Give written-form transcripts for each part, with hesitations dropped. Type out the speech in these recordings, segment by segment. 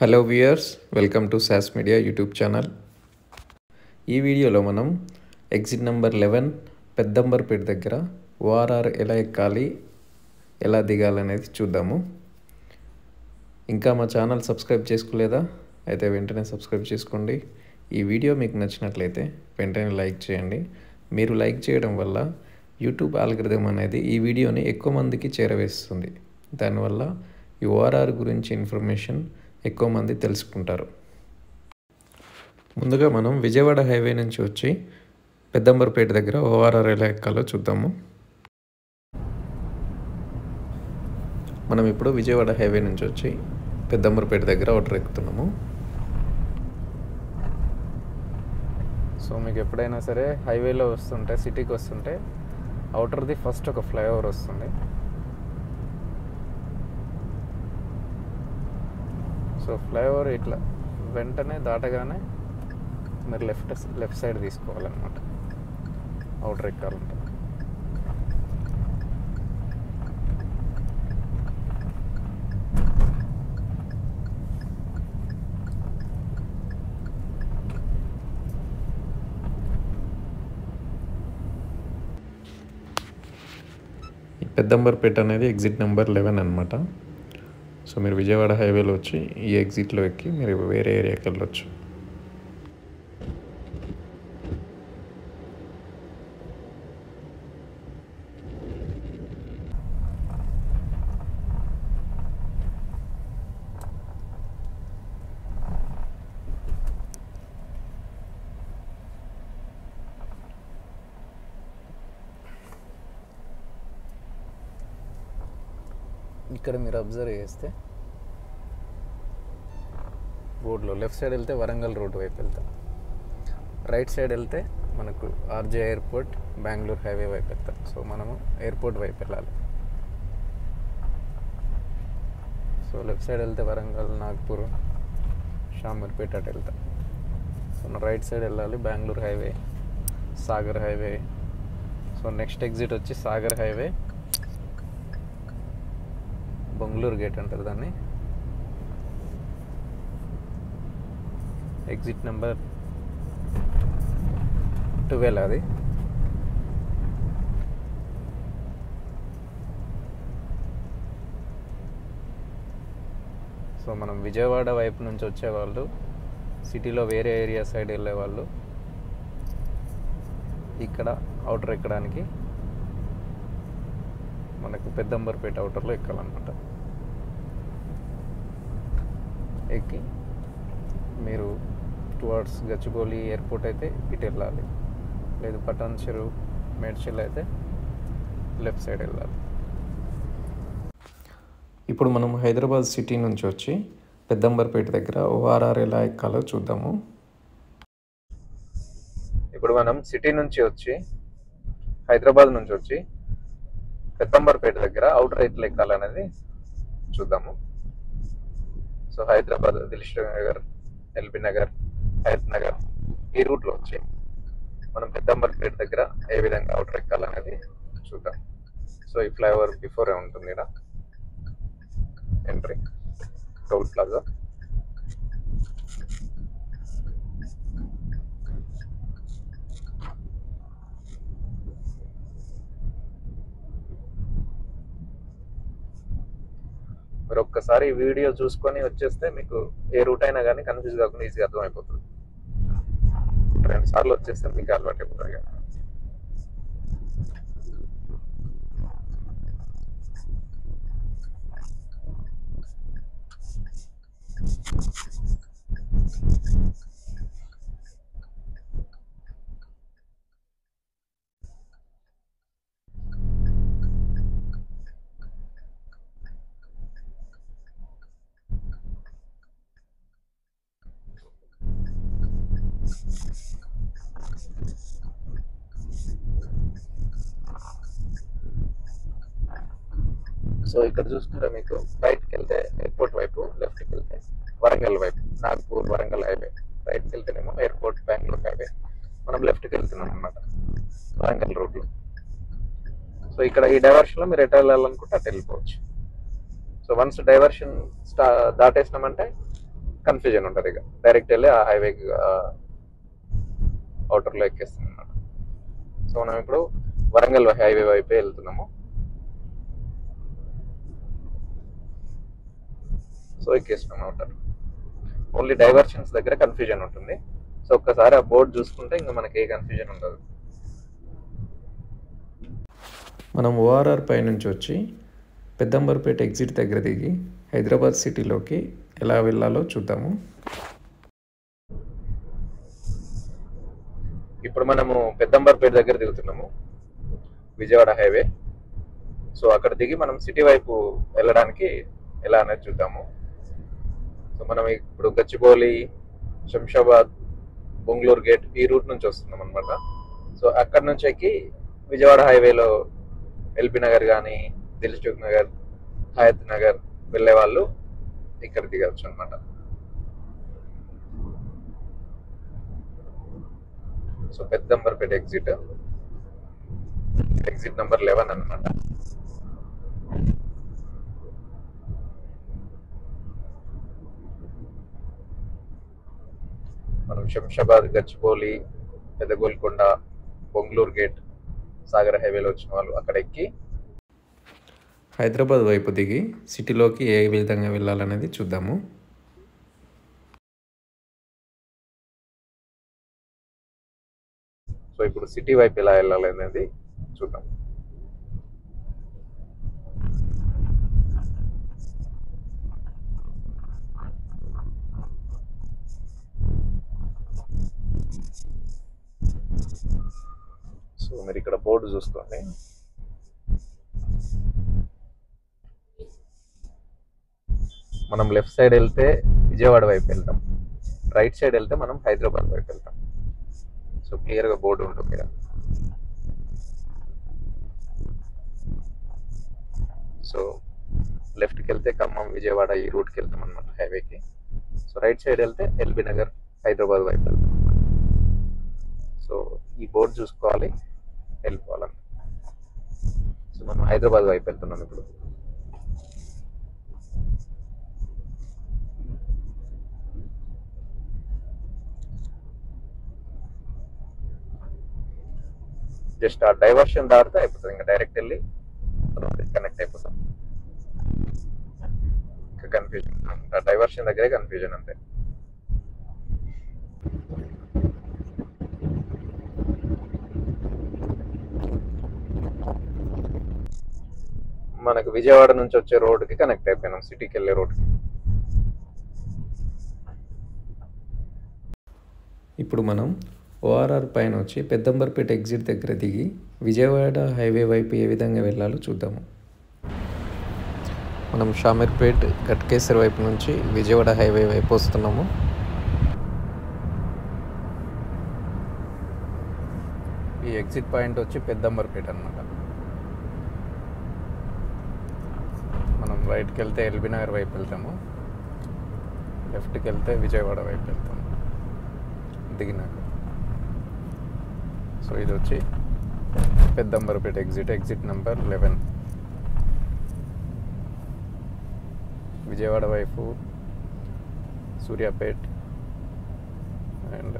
Hello viewers, welcome to sauce media YouTube channel. ఈ వీడియోలో మనం ఎగ్జిట్ నెంబర్ 11 పెద్దంబర్పేట దగ్గర ఓఆర్ఆర్ ఎలా ఎక్కాలి, ఎలా దిగాలనేది చూద్దాము. ఇంకా మా ఛానల్ సబ్స్క్రైబ్ చేసుకోలేదా? అయితే వెంటనే సబ్స్క్రైబ్ చేసుకోండి. ఈ వీడియో మీకు నచ్చినట్లయితే వెంటనే లైక్ చేయండి. మీరు లైక్ చేయడం వల్ల యూట్యూబ్ ఆల్గరిథం అనేది ఈ వీడియోని ఎక్కువ మందికి చేరవేస్తుంది. దానివల్ల ఈ ఓఆర్ఆర్ గురించి ఇన్ఫర్మేషన్ ఎక్కువ మంది తెలుసుకుంటారు. ముందుగా మనం విజయవాడ హైవే నుంచి వచ్చి పెద్దంబర్పేట దగ్గర ఓఆర్ఆర్ ఎలా ఎక్కాలో చూద్దాము. మనం ఇప్పుడు విజయవాడ హైవే నుంచి వచ్చి పెద్దంబర్పేట దగ్గర అవుటర్ ఎక్కుతున్నాము. సో మీకు ఎప్పుడైనా సరే హైవేలో వస్తుంటే, సిటీకి వస్తుంటే అవుటర్ది ఫస్ట్ ఒక ఫ్లైఓవర్ వస్తుంది. సో ఫ్లైఓవర్ ఇట్లా వెంటనే దాటగానే మీరు లెఫ్ట్ సైడ్ తీసుకోవాలన్నమాట అవుటర్ ఎక్కాలంటే. ఈ పెద్దంబర్పేట అనేది ఎగ్జిట్ నెంబర్ 11 అనమాట. సో మీరు విజయవాడ హైవేలో వచ్చి ఈ ఎగ్జిట్లో ఎక్కి మీరు వేరే ఏరియాకి వెళ్ళొచ్చు. ఇక్కడ మీరు అబ్జర్వ్ చేస్తే రోడ్లో లెఫ్ట్ సైడ్ వెళ్తే వరంగల్ రోడ్ వైపు వెళ్తాం, రైట్ సైడ్ వెళ్తే మనకు ఆర్జే ఎయిర్పోర్ట్, బెంగళూరు హైవే వైపు వెళ్తాం. సో మనము ఎయిర్పోర్ట్ వైపు వెళ్ళాలి. సో లెఫ్ట్ సైడ్ వెళ్తే వరంగల్, నాగ్పూర్, షామర్పేట అటు వెళ్తాం. సో రైట్ సైడ్ వెళ్ళాలి, Bengaluru highway, Sagar highway. So next exit వచ్చి సాగర్ హైవే, బెంగళూరు గేట్ అంటారు దాన్ని. ఎగ్జిట్ నెంబర్ 12 అది. సో మనం విజయవాడ వైపు నుంచి వచ్చేవాళ్ళు, సిటీలో వేరే ఏరియా సైడ్ వెళ్ళేవాళ్ళు ఇక్కడ అవుటర్ ఎక్కడానికి మనకు పెద్దంబర్పేట అవుటర్లో ఎక్కాలన్నమాట. ఎక్కి మీరు టువర్డ్స్ గచ్చిబౌలి ఎయిర్పోర్ట్ అయితే ఇటు వెళ్ళాలి, లేదు పటాన్ చెరువు, మేడ్చల్ అయితే లెఫ్ట్ సైడ్ వెళ్ళాలి. ఇప్పుడు మనం హైదరాబాద్ సిటీ నుంచి వచ్చి పెద్దంబర్పేట దగ్గర ఓఆర్ఆర్ ఎలా ఎక్కాలో చూద్దాము. ఇప్పుడు మనం సిటీ నుంచి వచ్చి, హైదరాబాద్ నుంచి వచ్చి పెద్దంబర్పేట దగ్గర అవుటర్ ఎట్లా ఎక్కాలనేది చూద్దాము. సో హైదరాబాద్ దిల్షుక్ నగర్, ఎల్బీ నగర్, హయత్ నగర్ ఈ రూట్లో వచ్చి మనం పెద్దంబర్పేట దగ్గర ఏ విధంగా అవుటర్ ఎక్కాలనేది చూద్దాం. సో ఈ ఫ్లైఓవర్ బిఫోరే ఉంటుంది ఇక్కడ ఎంట్రీ, టోల్ ప్లాజా. మీరు ఒక్కసారి ఈ వీడియో చూసుకొని వచ్చేస్తే మీకు ఏ రూట్ అయినా కానీ కన్ఫ్యూజ్ కాకుండా ఈజీగా అర్థమైపోతుంది. 2 సార్లు వచ్చేస్తే మీకు అలవాటు అయిపోతుంది. సో ఇక్కడ చూసుకుంటే మీకు రైట్కి వెళ్తే ఎయిర్పోర్ట్ వైపు, లెఫ్ట్కి వెళ్తే వరంగల్ వైపు, నాగ్పూర్ వరంగల్ హైవే. రైట్కి వెళ్తేనేమో ఎయిర్పోర్ట్, బెంగళూరు హైవే. మనం లెఫ్ట్కి వెళ్తున్నాం అన్నమాట వరంగల్ రోడ్లో. సో ఇక్కడ ఈ డైవర్షన్లో మీరు ఎటు వెళ్ళాలనుకుంటే అటు వెళ్ళిపోవచ్చు. సో వన్స్ డైవర్షన్ దాటేసినామంటే కన్ఫ్యూజన్ ఉంటుంది. ఇక డైరెక్ట్ వెళ్ళి ఆ హైవే అవుటర్లో ఎక్కేస్తాం అన్నమాట. సో మనం ఇప్పుడు వరంగల్ హైవే వైపే వెళ్తున్నాము. సో ఎక్కేస్తున్నాం అవుటర్. ఓన్లీ డైవర్షన్స్ దగ్గర కన్ఫ్యూజన్ ఉంటుంది. సో ఒక్కసారి ఆ బోర్డు చూసుకుంటే ఇంకా మనకి ఏ కన్ఫ్యూజన్ ఉండదు. మనం ఓఆర్ఆర్ పై నుంచి వచ్చి పెద్దంబర్పేట ఎగ్జిట్ దగ్గర దిగి హైదరాబాద్ సిటీలోకి ఎలా వెళ్ళాలో చూద్దాము. ఇప్పుడు మనము పెద్దంబర్పేట దగ్గర దిగుతున్నాము, విజయవాడ హైవే. సో అక్కడ దిగి మనం సిటీ వైపు వెళ్ళడానికి ఎలా అనేది చూద్దాము. సో మనం ఇప్పుడు గచ్చిబౌలి, శంషాబాద్, బొంగళూరు గేట్ ఈ రూట్ నుంచి వస్తున్నాం అనమాట. సో అక్కడ నుంచి ఎక్కి విజయవాడ హైవేలో ఎల్బీ నగర్ కానీ, దిల్సుఖ్ నగర్, హయత్ నగర్ వెళ్ళే వాళ్ళు ఇక్కడ దిగవచ్చు అనమాట. సో పెద్దంబర్పేట ఎగ్జిట్ నెంబర్ 11 అనమాట. మనం శంషాబాద్, గచ్చిబౌలి, పెద్ద గోల్కొండ, బొంగళూరు గేట్, సాగర్ హైవేలో వచ్చిన వాళ్ళు అక్కడ ఎక్కి హైదరాబాద్ వైపు దిగి సిటీలోకి ఏ విధంగా వెళ్ళాలనేది చూద్దాము. సో ఇప్పుడు సిటీ వైపు ఎలా వెళ్ళాలి అనేది చూద్దాం. సో మీరు ఇక్కడ బోర్డు చూసుకోండి. మనం లెఫ్ట్ సైడ్ వెళ్తే విజయవాడ వైపు వెళ్తాం, రైట్ సైడ్ వెళ్తే మనం హైదరాబాద్ వైపు వెళ్తాం. సో క్లియర్గా బోర్డు ఉంటుంది ఇక్కడ. సో లెఫ్ట్కి వెళ్తే ఖమ్మం, విజయవాడ ఈ రూట్కి వెళ్తాం అనమాట హైవేకి. సో రైట్ సైడ్ వెళ్తే ఎల్బీ నగర్, హైదరాబాద్ వైపు వెళ్తాం అనమాట. సో ఈ బోర్డు చూసుకోవాలి, వెళ్ళిపోవాలని. సో మనం హైదరాబాద్ వైపు వెళ్తున్నాం ఇప్పుడు. జస్ట్ ఆ డైవర్షన్ దాటితే అయిపోతుంది, ఇంకా డైరెక్ట్ వెళ్ళి కనెక్ట్ అయిపోతాం. ఇంకా కన్ఫ్యూజన్ ఆ డైవర్షన్ దగ్గరే కన్ఫ్యూజన్ అంతే. మనకు విజయవాడ నుంచి వచ్చే రోడ్డుకి కనెక్ట్ అయిపోయినాం, సిటీకి వెళ్ళే రోడ్కి. ఇప్పుడు మనం ఓఆర్ఆర్ పైన వచ్చి పెద్దంబర్పేట ఎగ్జిట్ దగ్గర దిగి విజయవాడ హైవే వైపు ఏ విధంగా వెళ్ళాలో చూద్దాము. మనం షామీర్పేట్, ఘట్కేసర్ వైపు నుంచి విజయవాడ హైవే వైపు వస్తున్నాము. ఈ ఎగ్జిట్ పాయింట్ వచ్చి పెద్దంబర్పేట అనమాట. మనం రైట్కి వెళ్తే ఎల్బీ నగర్ వైపు వెళ్తాము, లెఫ్ట్కి వెళ్తే విజయవాడ వైపు వెళ్తాము దిగినాక. సో ఇది వచ్చి పెద్దంబర్పేట ఎగ్జిట్ నెంబర్ 11. విజయవాడ వైపు Suryapet and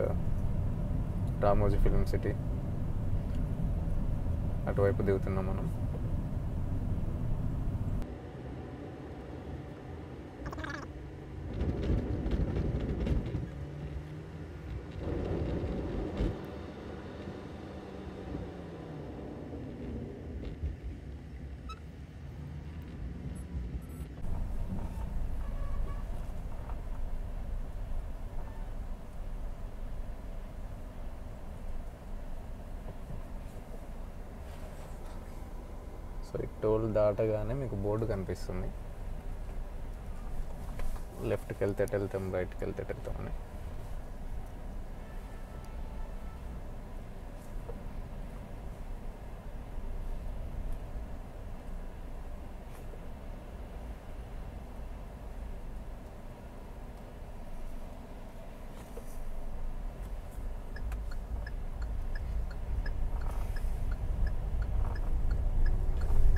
Ramoji film city అటువైపు దిగుతున్నాం మనం. సో ఈ టోల్ దాటగానే మీకు బోర్డు కనిపిస్తుంది, లెఫ్ట్కి వెళ్తే ఎటు వెళ్తాం, రైట్కి వెళ్తే ఎటు వెళ్తాం అని.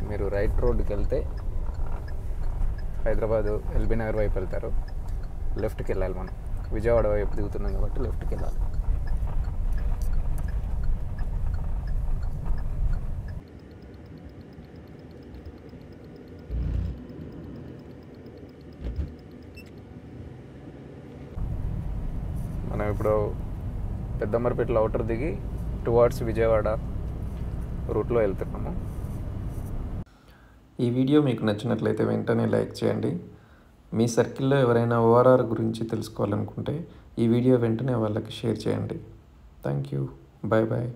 మీరు రైట్ రోడ్డుకి వెళ్తే హైదరాబాదు ఎల్బీ నగర్ వైపు వెళ్తారు, లెఫ్ట్కి వెళ్ళాలి. మనం విజయవాడ వైపు దిగుతున్నాం కాబట్టి లెఫ్ట్కి వెళ్ళాలి. మనం ఇప్పుడు పెద్దంబర్పేటలో అవుటర్ దిగి టువార్డ్స్ విజయవాడ రూట్లో వెళ్తున్నాము. ఈ వీడియో మీకు నచ్చినట్లయితే వెంటనే లైక్ చేయండి. మీ సర్కిల్లో ఎవరైనా ఓఆర్ఆర్ గురించి తెలుసుకోవాలనుకుంటే ఈ వీడియో వెంటనే వాళ్ళకి షేర్ చేయండి. Thank you. Bye bye.